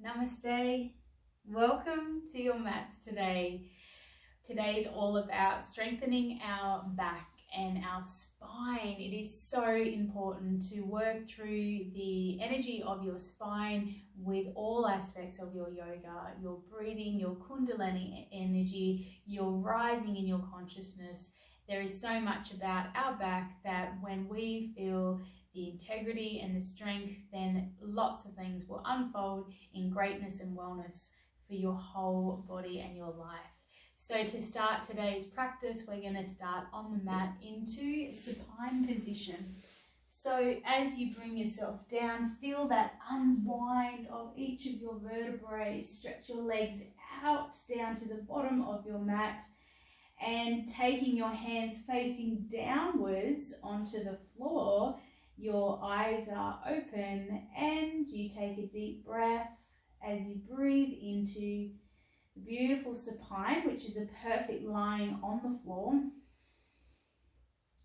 Namaste. Welcome to your mats today. Today is all about strengthening our back and our spine. It is so important to work through the energy of your spine with all aspects of your yoga, your breathing, your kundalini energy, your rising in your consciousness. There is so much about our back that when we feel the integrity and the strength, then lots of things will unfold in greatness and wellness for your whole body and your life. So to start today's practice, we're going to start on the mat into supine position. So as you bring yourself down, feel that unwind of each of your vertebrae. Stretch your legs out down to the bottom of your mat and taking your hands facing downwards onto the floor. Your eyes are open and you take a deep breath as you breathe into the beautiful supine, which is a perfect lying on the floor.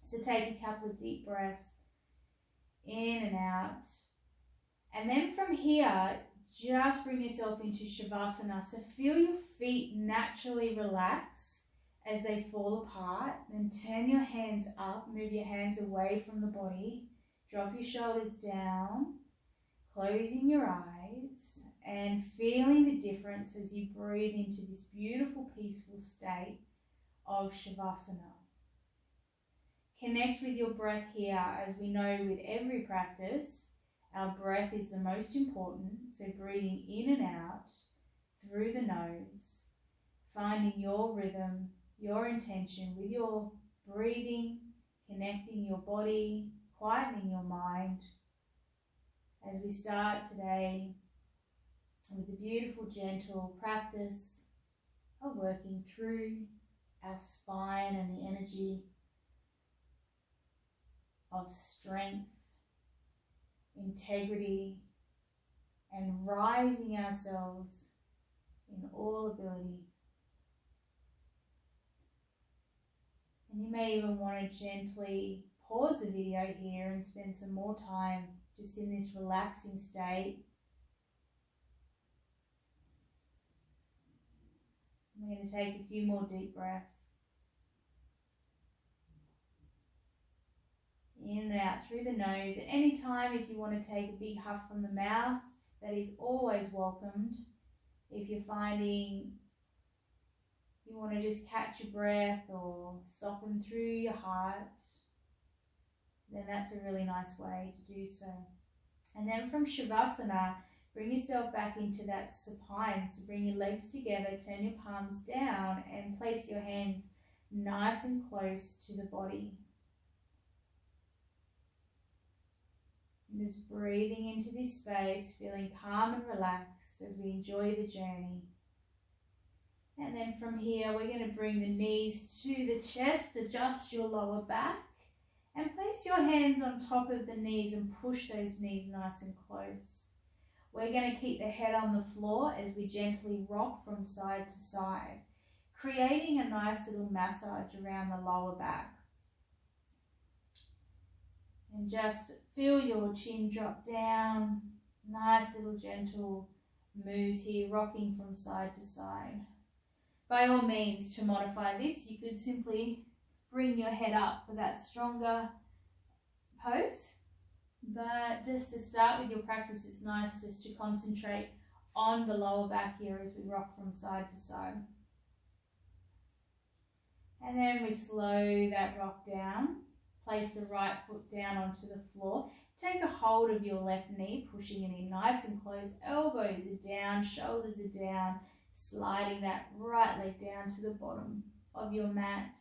So take a couple of deep breaths in and out. And then from here, just bring yourself into Shavasana. So feel your feet naturally relax as they fall apart. Then turn your hands up, move your hands away from the body. Drop your shoulders down, closing your eyes and feeling the difference as you breathe into this beautiful, peaceful state of Shavasana. Connect with your breath here. As we know with every practice, our breath is the most important. So breathing in and out through the nose, finding your rhythm, your intention with your breathing, connecting your body, quietening your mind as we start today with the beautiful, gentle practice of working through our spine and the energy of strength, integrity, and rising ourselves in all ability. And you may even want to gently pause the video here and spend some more time just in this relaxing state. I'm going to take a few more deep breaths. In and out through the nose. At any time, if you want to take a big huff from the mouth, that is always welcomed. If you're finding you want to just catch your breath or soften through your heart, then that's a really nice way to do so. And then from Shavasana, bring yourself back into that supine. So bring your legs together, turn your palms down and place your hands nice and close to the body. And just breathing into this space, feeling calm and relaxed as we enjoy the journey. And then from here, we're going to bring the knees to the chest, adjust your lower back, and place your hands on top of the knees and push those knees nice and close. We're going to keep the head on the floor as we gently rock from side to side, creating a nice little massage around the lower back. And just feel your chin drop down. Nice little gentle moves here, rocking from side to side. By all means, to modify this, you could simply bring your head up for that stronger pose. But just to start with your practice, it's nice just to concentrate on the lower back here as we rock from side to side. And then we slow that rock down. Place the right foot down onto the floor. Take a hold of your left knee, pushing it in nice and close. Elbows are down, shoulders are down. Sliding that right leg down to the bottom of your mat.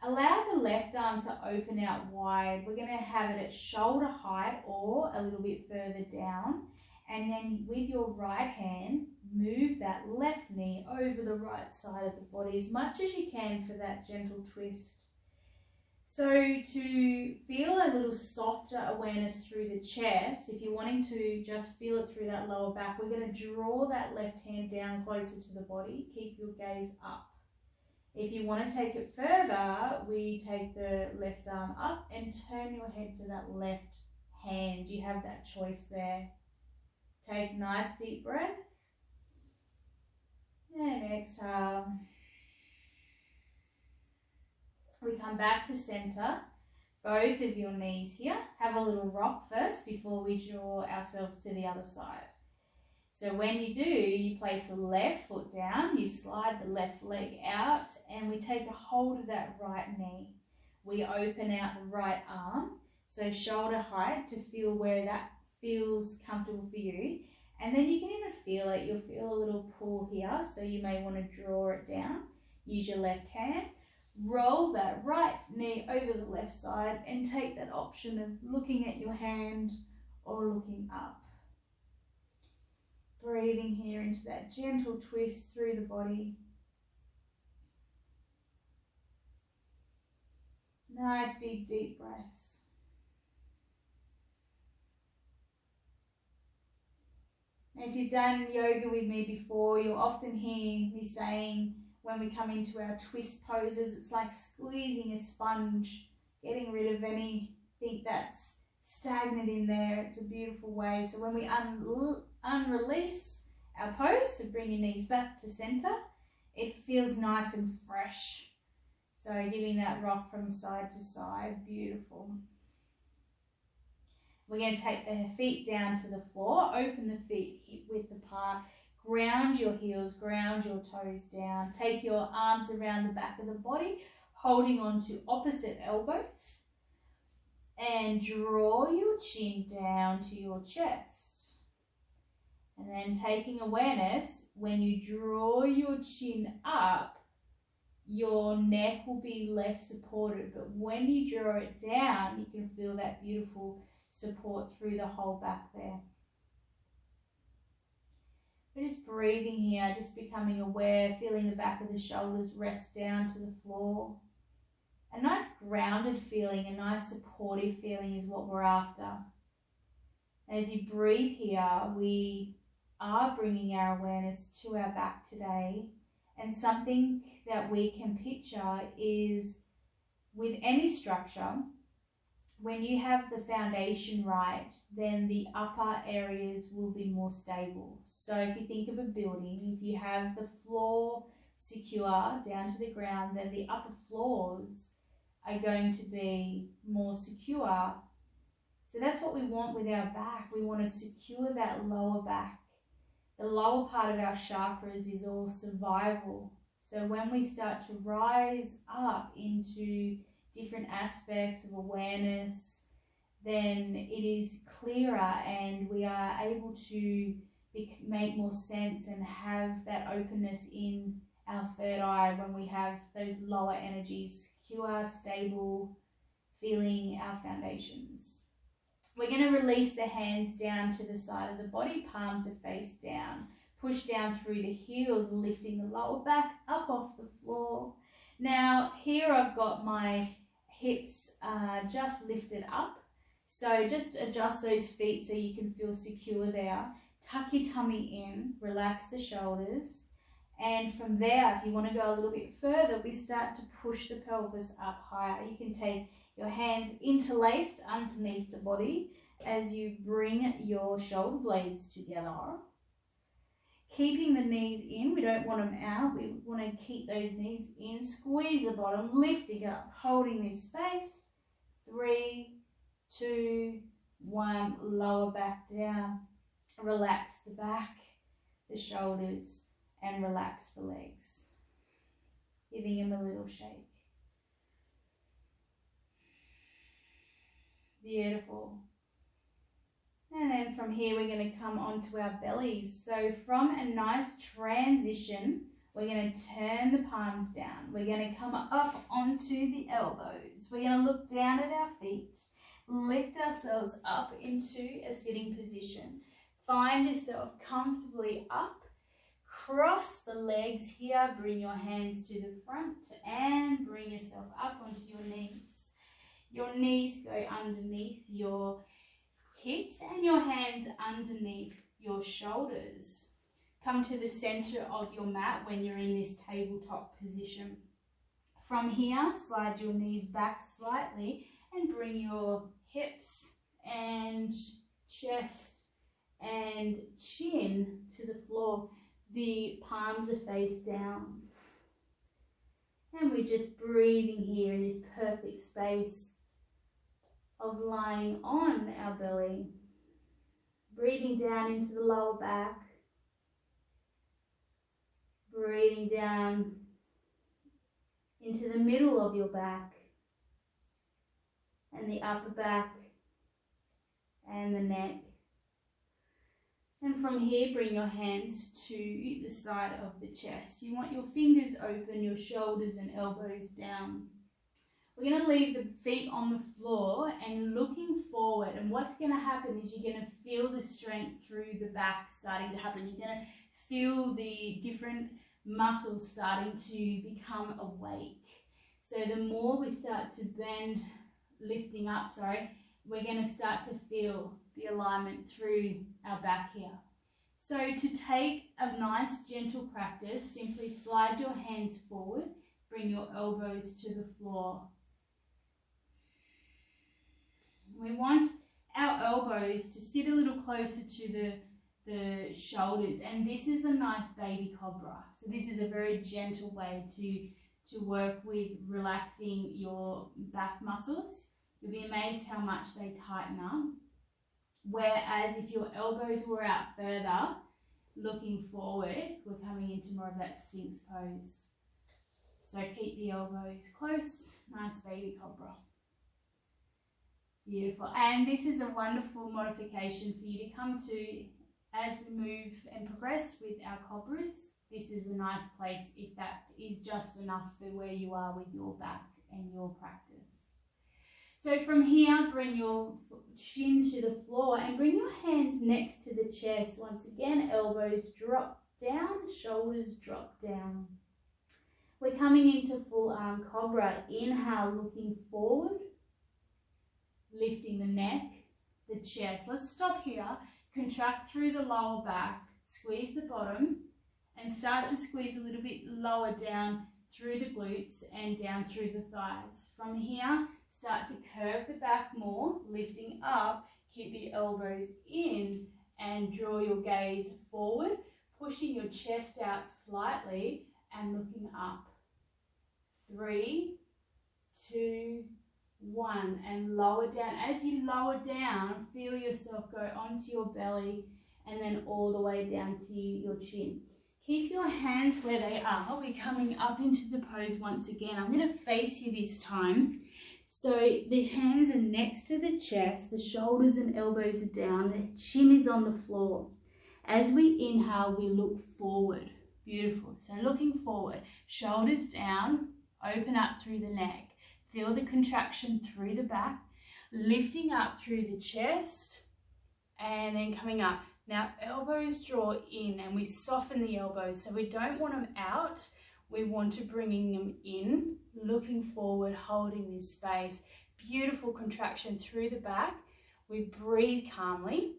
Allow the left arm to open out wide. We're going to have it at shoulder height or a little bit further down. And then with your right hand, move that left knee over the right side of the body as much as you can for that gentle twist. So to feel a little softer awareness through the chest, if you're wanting to just feel it through that lower back, we're going to draw that left hand down closer to the body. Keep your gaze up. If you want to take it further, we take the left arm up and turn your head to that left hand. You have that choice there. Take a nice deep breath. And exhale. We come back to center. Both of your knees here. Have a little rock first before we draw ourselves to the other side. So when you do, you place the left foot down, you slide the left leg out, and we take a hold of that right knee. We open out the right arm, so shoulder height to feel where that feels comfortable for you. And then you can even feel it. You'll feel a little pull here, so you may want to draw it down. Use your left hand. Roll that right knee over the left side and take that option of looking at your hand or looking up. Breathing here into that gentle twist through the body. Nice big deep breaths. Now, if you've done yoga with me before, you'll often hear me saying when we come into our twist poses, it's like squeezing a sponge, getting rid of anything that's stagnant in there. It's a beautiful way. So when we unrelease our pose, so bring your knees back to center, it feels nice and fresh. So giving that rock from side to side, beautiful. We're going to take the feet down to the floor, open the feet hip width apart, ground your heels, ground your toes down, take your arms around the back of the body, holding on to opposite elbows, and draw your chin down to your chest. And then taking awareness, when you draw your chin up, your neck will be less supported, but when you draw it down, you can feel that beautiful support through the whole back there. We're just breathing here, just becoming aware, feeling the back of the shoulders rest down to the floor. A nice grounded feeling, a nice supportive feeling is what we're after. As you breathe here, we are bringing our awareness to our back today. And something that we can picture is with any structure, when you have the foundation right, then the upper areas will be more stable. So if you think of a building, if you have the floor secure down to the ground, then the upper floors are going to be more secure. So that's what we want with our back. We want to secure that lower back. The lower part of our chakras is all survival. So when we start to rise up into different aspects of awareness, then it is clearer and we are able to make more sense and have that openness in our third eye when we have those lower energies secure, stable, feeling our foundations. We're going to release the hands down to the side of the body, palms are face down. Push down through the heels, lifting the lower back up off the floor. Now here I've got my hips just lifted up. So just adjust those feet so you can feel secure there. Tuck your tummy in, relax the shoulders. And from there, if you want to go a little bit further, we start to push the pelvis up higher. You can take your hands interlaced underneath the body as you bring your shoulder blades together. Keeping the knees in, we don't want them out. We want to keep those knees in. Squeeze the bottom, lifting up, holding this space. 3, 2, 1, lower back down. Relax the back, the shoulders, and relax the legs. Giving them a little shake. Beautiful. And then from here, we're going to come onto our bellies. So from a nice transition, we're going to turn the palms down. We're going to come up onto the elbows. We're going to look down at our feet, lift ourselves up into a sitting position. Find yourself comfortably up. Cross the legs here. Bring your hands to the front and bring yourself up onto your knees. Your knees go underneath your hips and your hands underneath your shoulders. Come to the center of your mat when you're in this tabletop position. From here, slide your knees back slightly and bring your hips and chest and chin to the floor. The palms are face down. And we're just breathing here in this perfect space of lying on our belly. Breathing down into the lower back. Breathing down into the middle of your back and the upper back and the neck. And from here, bring your hands to the side of the chest. You want your fingers open, your shoulders and elbows down. We're going to leave the feet on the floor and looking forward. And what's going to happen is you're going to feel the strength through the back starting to happen. You're going to feel the different muscles starting to become awake. So the more we start to bend, lifting up, we're going to start to feel the alignment through our back here. So to take a nice gentle practice, simply slide your hands forward, bring your elbows to the floor. We want our elbows to sit a little closer to the shoulders, and this is a nice baby cobra. So this is a very gentle way to work with relaxing your back muscles. You'll be amazed how much they tighten up. Whereas if your elbows were out further, looking forward, we're coming into more of that Sphinx pose. So keep the elbows close, nice baby cobra. Beautiful. And this is a wonderful modification for you to come to as we move and progress with our cobras. This is a nice place if that is just enough for where you are with your back and your practice. So from here, bring your chin to the floor and bring your hands next to the chest. Once again, elbows drop down, shoulders drop down. We're coming into full arm cobra. Inhale, looking forward, lifting the neck, the chest. Let's stop here, contract through the lower back, squeeze the bottom, and start to squeeze a little bit lower down through the glutes and down through the thighs. From here, start to curve the back more, lifting up, keep the elbows in and draw your gaze forward, pushing your chest out slightly and looking up. 3, 2, 1, and lower down. As you lower down, feel yourself go onto your belly and then all the way down to your chin. Keep your hands where they are. We're coming up into the pose once again. I'm going to face you this time. So the hands are next to the chest, the shoulders and elbows are down, the chin is on the floor. As we inhale, we look forward. Beautiful. So looking forward, shoulders down, open up through the neck. Feel the contraction through the back, lifting up through the chest, and then coming up. Now elbows draw in and we soften the elbows, so we don't want them out. We want to bring them in, looking forward, holding this space. Beautiful contraction through the back. We breathe calmly,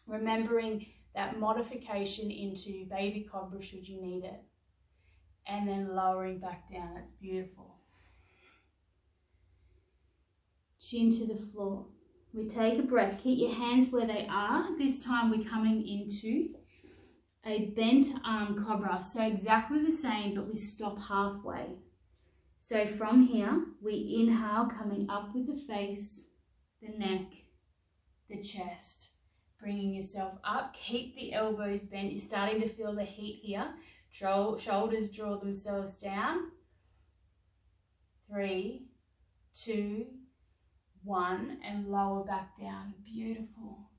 remembering that modification into baby cobra should you need it. And then lowering back down. That's beautiful. Chin to the floor. We take a breath. Keep your hands where they are. This time we're coming into a bent arm cobra. So exactly the same, but we stop halfway. So from here, we inhale, coming up with the face, the neck, the chest. Bringing yourself up. Keep the elbows bent. You're starting to feel the heat here. Shoulders draw themselves down. 3, 2, 1, and lower back down. Beautiful.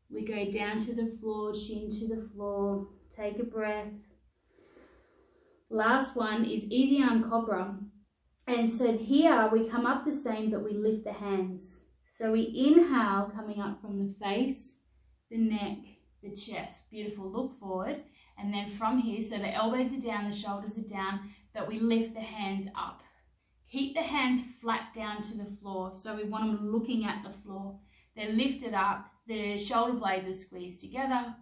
We go down to the floor, chin to the floor. Take a breath. Last one is easy arm cobra. And so here we come up the same, but we lift the hands. So we inhale, coming up from the face, the neck, the chest. Beautiful. Look forward. And then from here, so the elbows are down, the shoulders are down, but we lift the hands up. Keep the hands flat down to the floor. So we want them looking at the floor. They're lifted up. The shoulder blades are squeezed together.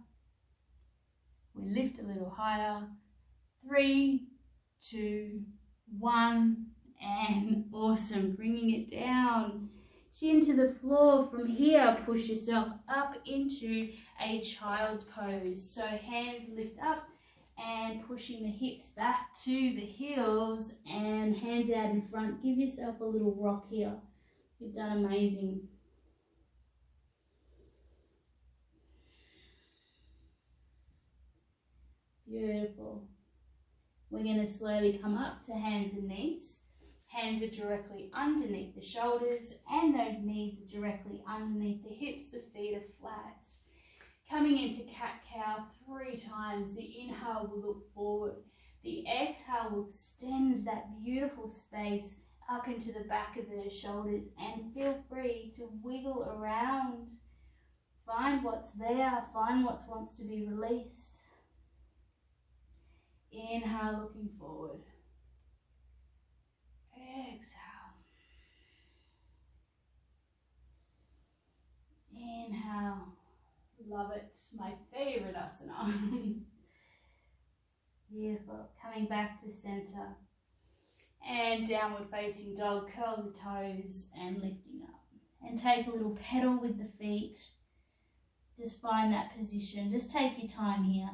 We lift a little higher. 3, 2, 1, and awesome. Bringing it down. chin to the floor. From here, push yourself up into a child's pose. So hands lift up and pushing the hips back to the heels and hands out in front. Give yourself a little rock here. You've done amazing. Beautiful. We're going to slowly come up to hands and knees. Hands are directly underneath the shoulders and those knees are directly underneath the hips. The feet are flat. Coming into cat-cow 3 times. The inhale will look forward. The exhale will extend that beautiful space up into the back of the shoulders, and feel free to wiggle around. Find what's there. Find what wants to be released. Inhale, looking forward. Exhale. Inhale. Love it. My favorite asana. Beautiful. Coming back to center. And downward facing dog. Curl the toes and lifting up. And take a little pedal with the feet. Just find that position. Just take your time here.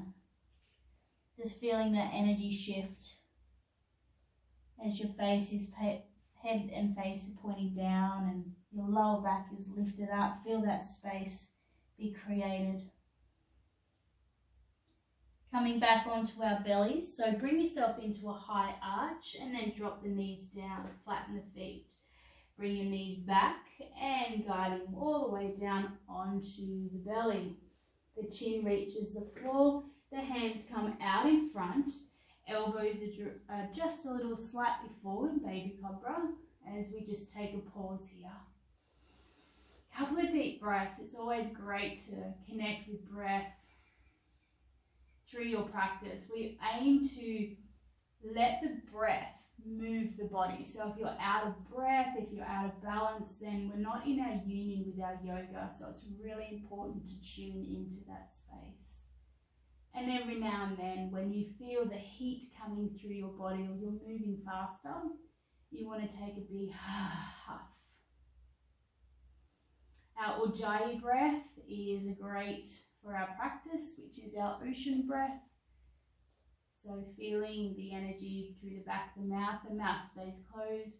Just feeling that energy shift as your face is head and face are pointing down and your lower back is lifted up. Feel that space be created. Coming back onto our bellies. So bring yourself into a high arch and then drop the knees down, flatten the feet. Bring your knees back and guiding all the way down onto the belly. The chin reaches the floor. The hands come out in front, elbows are just a little slightly forward, baby cobra, as we just take a pause here. Couple of deep breaths. It's always great to connect with breath through your practice. We aim to let the breath move the body. So if you're out of breath, if you're out of balance, then we're not in our union with our yoga. So it's really important to tune into that space. And every now and then, when you feel the heat coming through your body or you're moving faster, you want to take a big huff. Our Ujjayi breath is great for our practice, which is our ocean breath. So feeling the energy through the back of the mouth stays closed.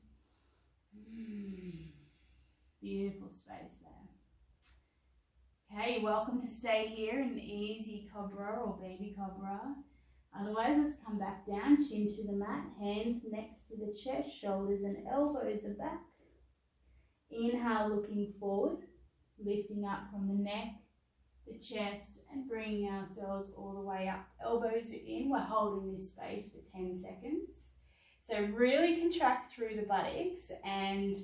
Beautiful space there. Okay, you're welcome to stay here in easy cobra or baby cobra. Otherwise, let's come back down, chin to the mat, hands next to the chest, shoulders and elbows are back. Inhale, looking forward, lifting up from the neck, the chest, and bringing ourselves all the way up. Elbows are in, we're holding this space for 10 seconds. So really contract through the buttocks and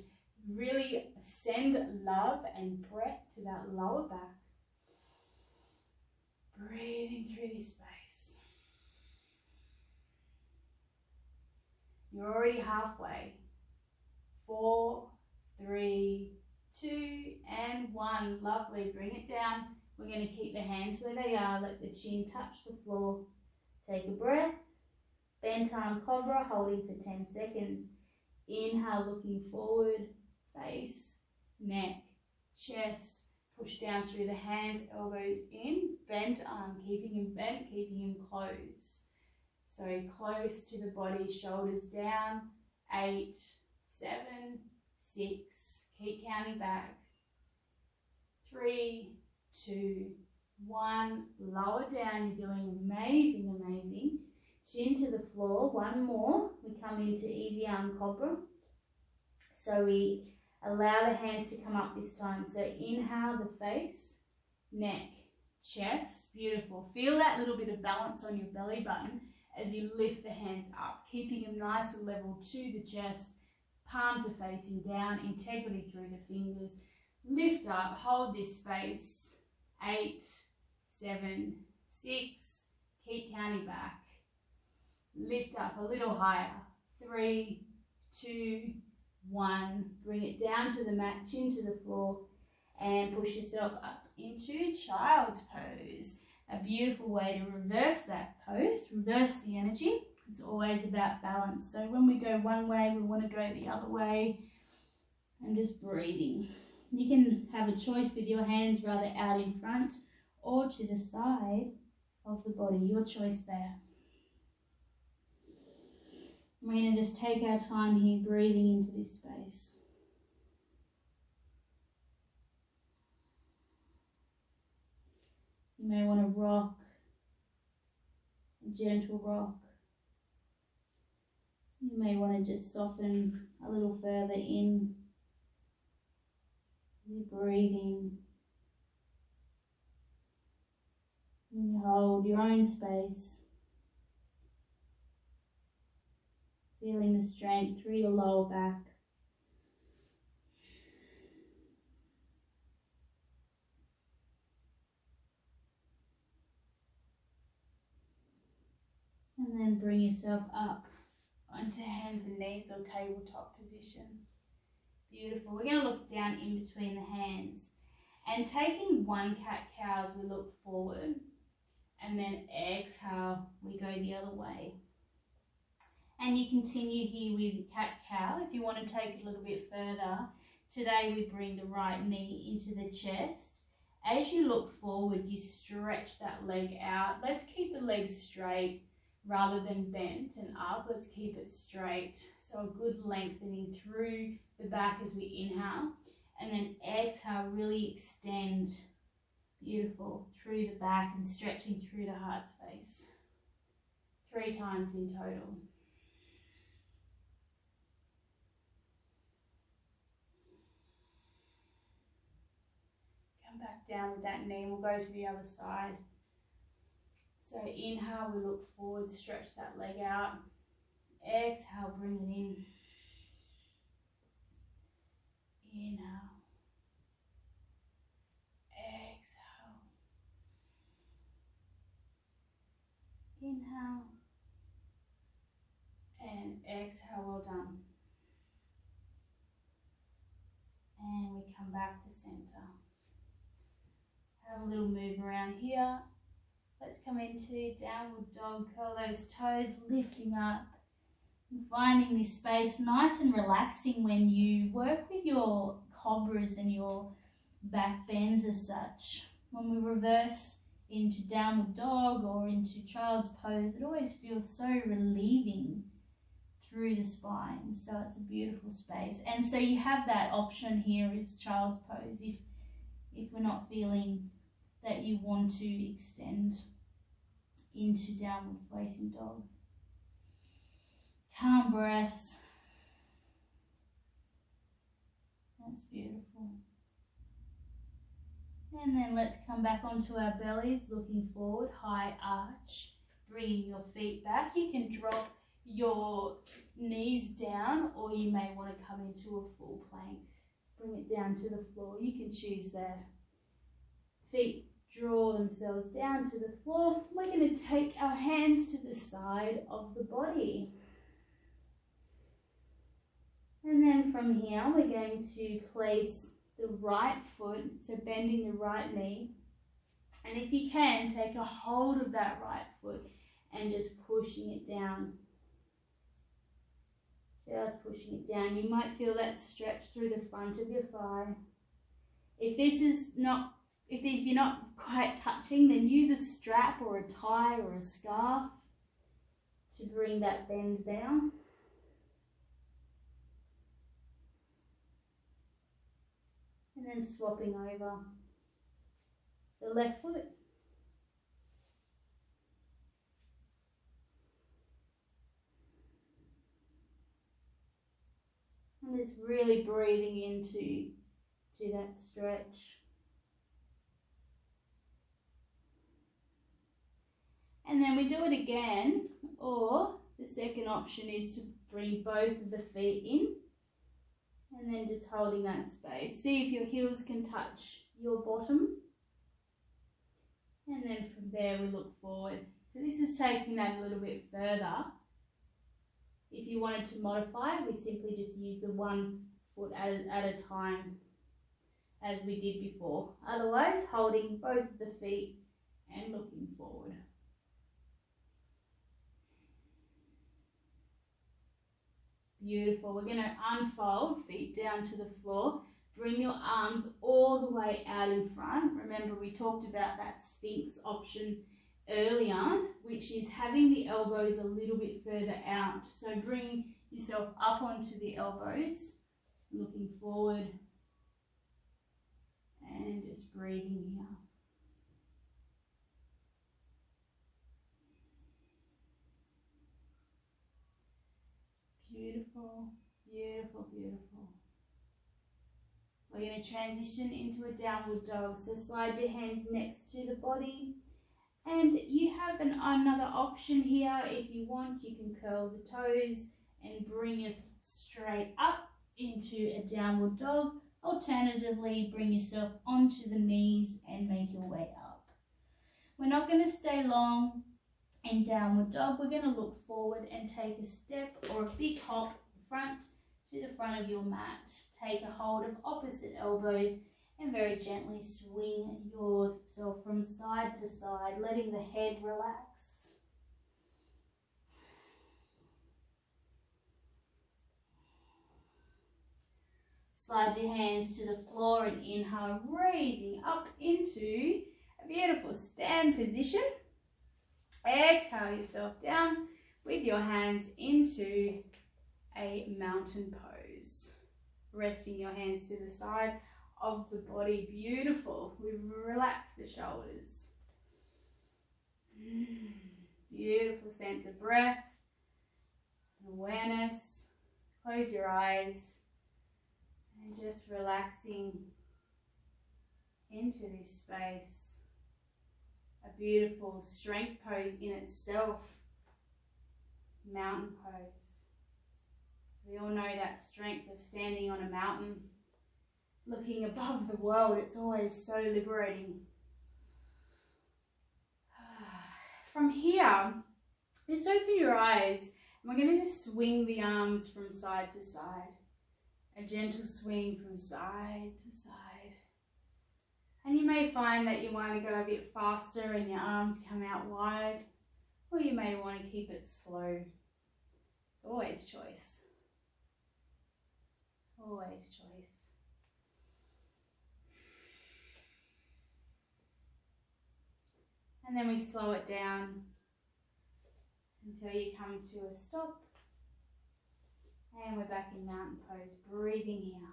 really send love and breath to that lower back. Breathing through this space. You're already halfway. 4, 3, 2, and 1. Lovely. Bring it down. We're going to keep the hands where they are. Let the chin touch the floor. Take a breath. Bent arm cobra, holding for 10 seconds. Inhale, looking forward. Face, neck, chest. Push down through the hands, elbows in. Bent arm, keeping him bent, keeping him close. So close to the body, shoulders down. 8, 7, 6. Keep counting back. 3, 2, 1. Lower down. You're doing amazing, amazing. Chin to the floor. One more. We come into easy arm cobra. So we allow the hands to come up this time. So inhale the face, neck, chest. Beautiful. Feel that little bit of balance on your belly button as you lift the hands up, keeping them nice and level to the chest. Palms are facing down, integrity through the fingers. Lift up, hold this space. 8, 7, 6. Keep counting back. Lift up a little higher. 3, 2, 1. Bring it down to the mat, chin to the floor, and push yourself up into child's pose. A beautiful way to reverse that pose, reverse the energy. It's always about balance. So when we go one way, we want to go the other way. And just breathing. You can have a choice with your hands rather out in front or to the side of the body, your choice there. We're going to just take our time here, breathing into this space. You may want to rock, a gentle rock. You may want to just soften a little further in. You breathe in. And you hold your own space. Feeling the strength through your lower back. And then bring yourself up onto hands and knees or tabletop position. Beautiful. We're going to look down in between the hands. And taking one cat-cow as we look forward. And then exhale, we go the other way. And you continue here with cat-cow. If you want to take it a little bit further, today we bring the right knee into the chest. As you look forward, you stretch that leg out. Let's keep the legs straight rather than bent and up. Let's keep it straight. So a good lengthening through the back as we inhale. And then exhale, really extend. Beautiful. Through the back and stretching through the heart space. 3 times in total. Come back down with that knee. We'll go to the other side. So inhale, we look forward, stretch that leg out. Exhale, bring it in. Inhale. Exhale. Inhale. And exhale, well done. And we come back to center. Have a little move around here. Let's come into downward dog. Curl those toes, lifting up. And finding this space nice and relaxing when you work with your cobras and your back bends as such. When we reverse into downward dog or into child's pose, it always feels so relieving through the spine. So it's a beautiful space. And so you have that option here is child's pose if we're not feeling that you want to extend into downward facing dog. Calm breaths. That's beautiful. And then let's come back onto our bellies, looking forward, high arch, bringing your feet back. You can drop your knees down or you may want to come into a full plank. Bring it down to the floor. You can choose there. Feet draw themselves down to the floor. We're going to take our hands to the side of the body. And then from here, we're going to place the right foot, so bending the right knee. And if you can, take a hold of that right foot and just pushing it down. Just pushing it down. You might feel that stretch through the front of your thigh. If you're not quite touching, then use a strap or a tie or a scarf to bring that bend down. And then swapping over. So left foot. And just really breathing into that stretch. And then we do it again, or the second option is to bring both of the feet in. And then just holding that space. See if your heels can touch your bottom. And then from there we look forward. So this is taking that a little bit further. If you wanted to modify, we simply just use the one foot at a time as we did before. Otherwise, holding both of the feet and looking forward. Beautiful. We're going to unfold, feet down to the floor. Bring your arms all the way out in front. Remember, we talked about that Sphinx option earlier, which is having the elbows a little bit further out. So bring yourself up onto the elbows, looking forward, and just breathing here. Beautiful, beautiful, beautiful. We're going to transition into a downward dog. So slide your hands next to the body. And you have another option here. If you want, you can curl the toes and bring it straight up into a downward dog. Alternatively, bring yourself onto the knees and make your way up. We're not going to stay long in downward dog. We're going to look forward and take a step or a big hop front to the front of your mat. Take a hold of opposite elbows and very gently swing yourself from side to side, letting the head relax. Slide your hands to the floor and inhale, raising up into a beautiful stand position. Exhale yourself down with your hands into a mountain pose. Resting your hands to the side of the body. Beautiful. We relax the shoulders. Beautiful sense of breath, awareness. Close your eyes and just relaxing into this space. A beautiful strength pose in itself. Mountain pose. We all know that strength of standing on a mountain, looking above the world. It's always so liberating. From here, just open your eyes and we're going to just swing the arms from side to side. A gentle swing from side to side. And you may find that you want to go a bit faster and your arms come out wide, or you may want to keep it slow. It's always choice. Always choice. And then we slow it down until you come to a stop. And we're back in mountain pose. Breathing here.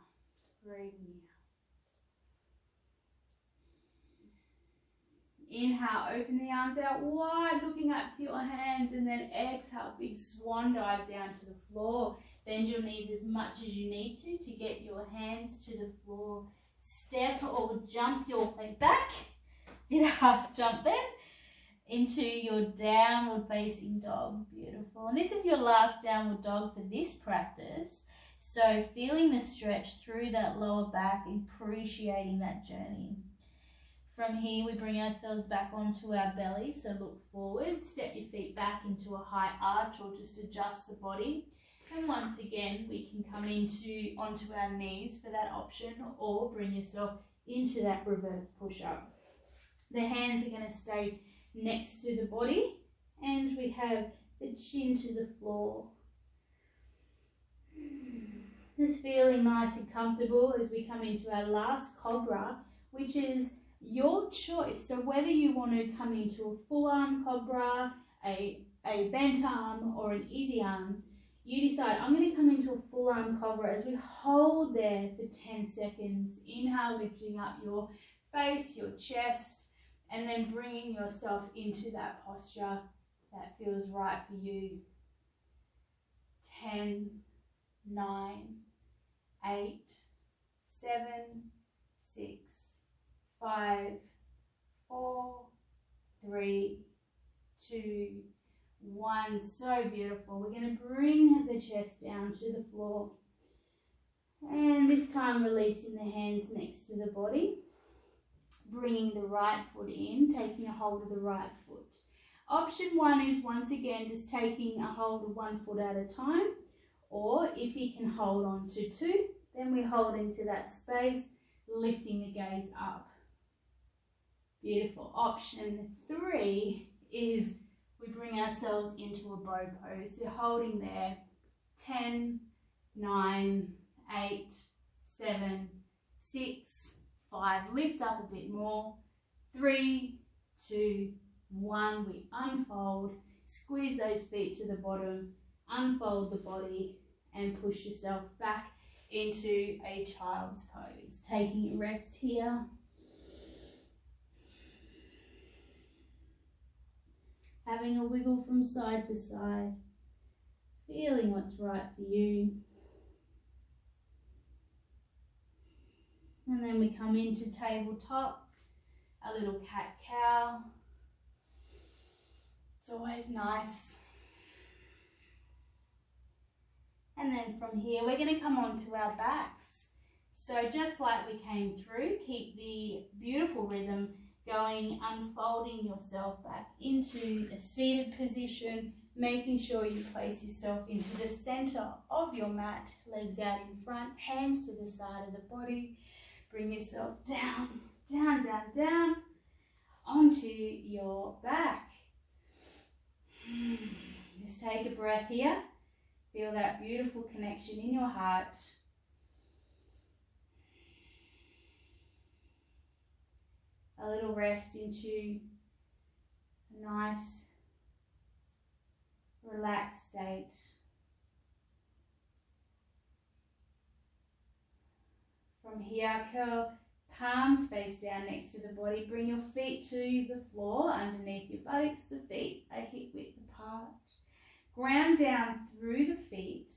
Breathing here. Inhale, open the arms out wide, looking up to your hands, and then exhale, big swan dive down to the floor. Bend your knees as much as you need to get your hands to the floor. Step or jump your way back. Did a half jump then into your downward facing dog. Beautiful. And this is your last downward dog for this practice. So feeling the stretch through that lower back, appreciating that journey. From here, we bring ourselves back onto our belly. So look forward, step your feet back into a high arch or just adjust the body. And once again, we can come onto our knees for that option, or bring yourself into that reverse push-up. The hands are going to stay next to the body, and we have the chin to the floor. Just feeling nice and comfortable as we come into our last cobra, which is your choice. So whether you want to come into a full arm cobra, a bent arm, or an easy arm, you decide. I'm going to come into a full arm cobra as we hold there for 10 seconds. Inhale, lifting up your face, your chest, and then bringing yourself into that posture that feels right for you. 10, 9, 8, 7, 6, 5, 4, 3, 2, 1. So beautiful. We're going to bring the chest down to the floor. And this time releasing the hands next to the body. Bringing the right foot in, taking a hold of the right foot. Option 1 is once again just taking a hold of one foot at a time. Or if you can hold on to 2, then we hold into that space, lifting the gaze up. Beautiful. Option 3 is we bring ourselves into a bow pose. So holding there, 10, 9, 8, 7, 6, 5, lift up a bit more, 3, 2, 1, we unfold, squeeze those feet to the bottom, unfold the body and push yourself back into a child's pose. Taking a rest here. Having a wiggle from side to side, feeling what's right for you. And then we come into tabletop, a little cat-cow. It's always nice. And then from here, we're going to come onto our backs. So just like we came through, keep the beautiful rhythm going, unfolding yourself back into a seated position, making sure you place yourself into the center of your mat, legs out in front, hands to the side of the body. Bring yourself down, down, down, down, onto your back. Just take a breath here. Feel that beautiful connection in your heart. A little rest into a nice, relaxed state. From here, curl palms face down next to the body. Bring your feet to the floor underneath your buttocks. The feet are hip width apart. Ground down through the feet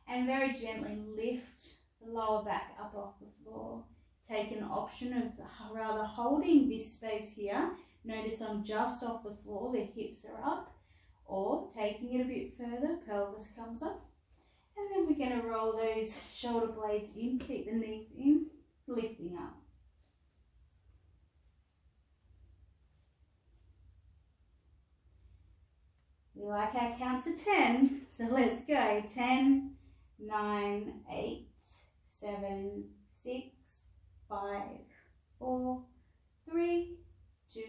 and very gently lift the lower back up off the floor. Take an option of rather holding this space here. Notice I'm just off the floor, the hips are up, or taking it a bit further, pelvis comes up. And then we're going to roll those shoulder blades in, keep the knees in, lifting up. We like our counts of 10, so let's go. 10, 9, 8, 7, 6, 5, 4, 3, 2,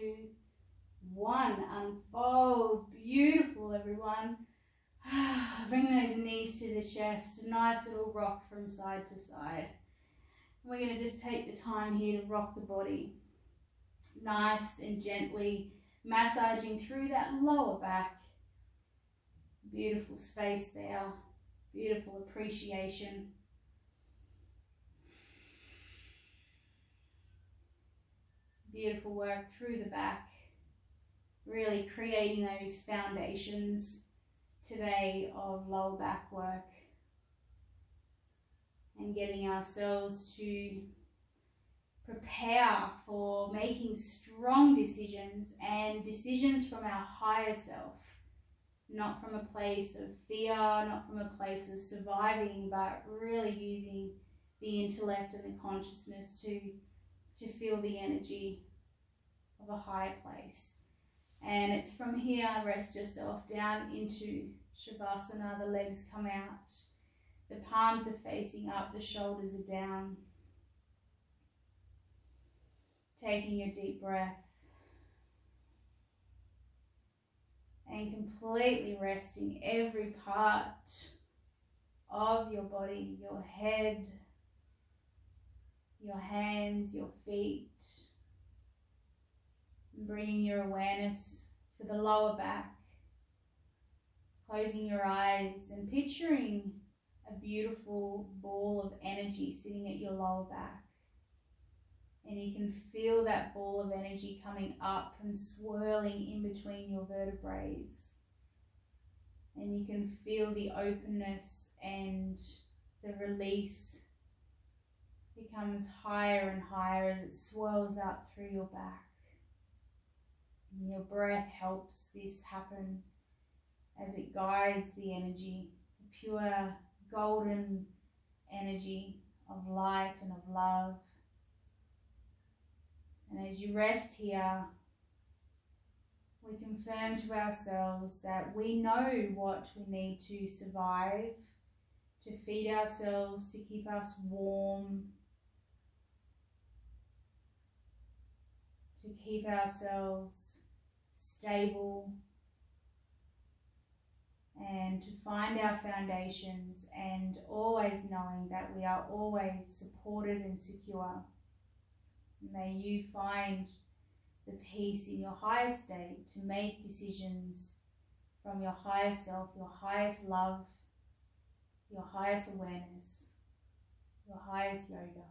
1. Unfold. Beautiful, everyone. Bring those knees to the chest. A nice little rock from side to side. We're going to just take the time here to rock the body. Nice and gently massaging through that lower back. Beautiful space there. Beautiful appreciation. Beautiful work through the back. Really creating those foundations today of lower back work. And getting ourselves to prepare for making strong decisions and decisions from our higher self. Not from a place of fear, not from a place of surviving, but really using the intellect and the consciousness to feel the energy of a higher place. And it's from here, rest yourself down into Shavasana. The legs come out, the palms are facing up, the shoulders are down. Taking a deep breath. And completely resting every part of your body, your head, your hands, your feet. And bringing your awareness to the lower back. Closing your eyes and picturing a beautiful ball of energy sitting at your lower back. And you can feel that ball of energy coming up and swirling in between your vertebrae. And you can feel the openness and the release becomes higher and higher as it swirls up through your back. And your breath helps this happen as it guides the energy, the pure golden energy of light and of love. And as you rest here, we confirm to ourselves that we know what we need to survive, to feed ourselves, to keep us warm, to keep ourselves stable and to find our foundations, and always knowing that we are always supported and secure. May you find the peace in your highest state to make decisions from your highest self, your highest love, your highest awareness, your highest yoga.